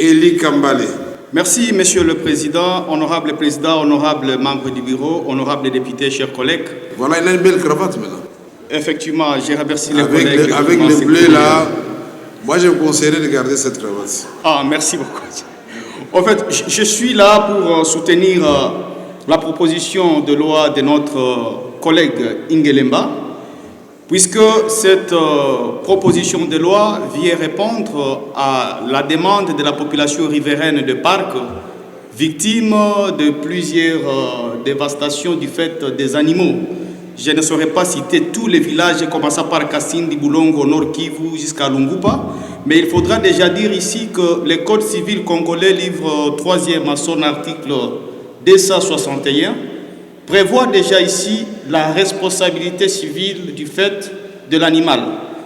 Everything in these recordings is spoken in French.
Eli Kambale. Merci, Monsieur le Président, honorable membre du bureau, honorables députés, chers collègues. Voilà, il a une belle cravate maintenant. Effectivement, j'ai remercié les collègues. Avec les bleus là, moi je vous conseillerais de garder cette cravate. Ah, merci beaucoup. En fait, je suis là pour soutenir la proposition de loi de notre collègue Ingelemba, puisque cette proposition de loi vient répondre à la demande de la population riveraine de Parc, victime de plusieurs dévastations du fait des animaux. Je ne saurais pas citer tous les villages, commençant par Kassindi, Boulongo, Nord Kivu jusqu'à Lungupa, mais il faudra déjà dire ici que le Code civil congolais, livre 3e à son article 261, prévoit déjà ici la responsabilité civile du fait de l'animal,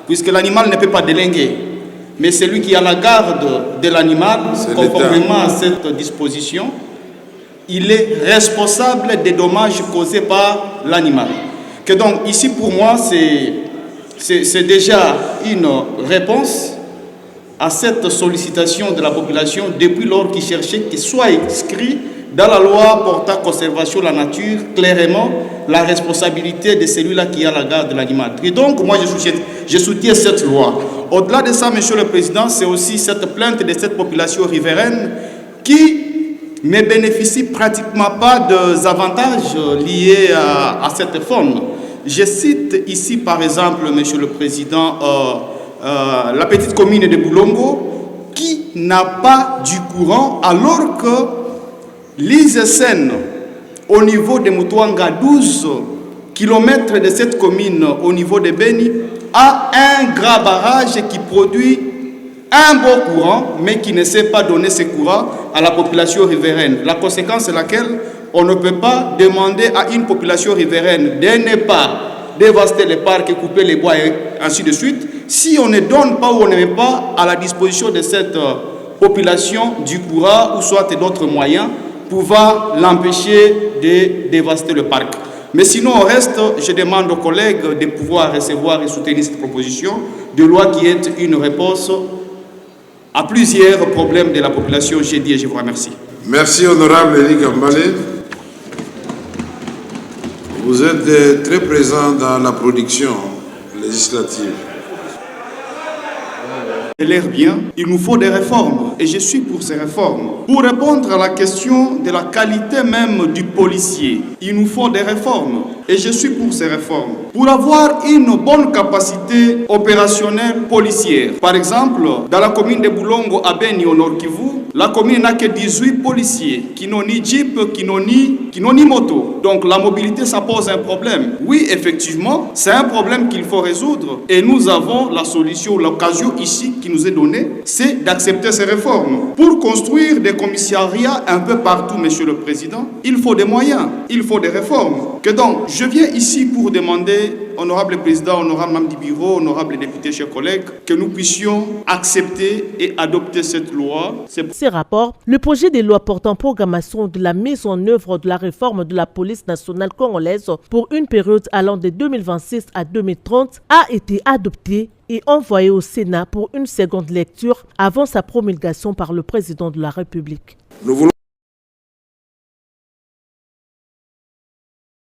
puisque l'animal ne peut pas délinguer, mais celui qui a la garde de l'animal, conformément à cette disposition, il est responsable des dommages causés par l'animal. Que donc ici pour moi c'est déjà une réponse à cette sollicitation de la population depuis lors qu'ils cherchaient qu'il soit inscrit dans la loi portant conservation de la nature clairement la responsabilité de celui-là qui a la garde de l'animal. Et donc moi je soutiens cette loi. Au-delà de ça, Monsieur le Président, c'est aussi cette plainte de cette population riveraine qui ne bénéficie pratiquement pas des avantages liés à cette faune. Je cite ici par exemple, Monsieur le Président, la petite commune de Boulongo qui n'a pas du courant alors que l'ISSN au niveau de Mutuanga, 12 km de cette commune au niveau de Beni, a un grand barrage qui produit un bon courant, mais qui ne sait pas donner ce courant à la population riveraine. La conséquence est laquelle on ne peut pas demander à une population riveraine de ne pas dévaster les parcs et couper les bois et ainsi de suite, si on ne donne pas ou on ne met pas à la disposition de cette population du courant ou soit d'autres moyens pouvant l'empêcher de dévaster le parc. Mais sinon, au reste, je demande aux collègues de pouvoir recevoir et soutenir cette proposition de loi qui est une réponse à plusieurs problèmes de la population. J'ai dit et je vous remercie. Merci, honorable Eli Kambale. Vous êtes très présent dans la production législative. L'air bien, il nous faut des réformes et je suis pour ces réformes. Pour répondre à la question de la qualité même du policier, il nous faut des réformes et je suis pour ces réformes. Pour avoir une bonne capacité opérationnelle policière, par exemple, dans la commune de Boulongo à Beni au Nord Kivu, la commune n'a que 18 policiers qui n'ont ni jeep, qui n'ont ni moto. Donc la mobilité, ça pose un problème. Oui, effectivement, c'est un problème qu'il faut résoudre et nous avons la solution, l'occasion ici qui nous est donnée, c'est d'accepter ces réformes. Pour construire des commissariats un peu partout, Monsieur le Président, il faut des moyens, il faut des réformes. Que donc, je viens ici pour demander, honorable Président, honorable membre du bureau, honorable député, chers collègues, que nous puissions accepter et adopter cette loi. Ces rapports, le projet de loi portant programmation de la mise en œuvre de la réforme de la police nationale congolaise pour une période allant de 2026 à 2030 a été adopté et envoyé au Sénat pour une seconde lecture avant sa promulgation par le président de la République. Nous voulons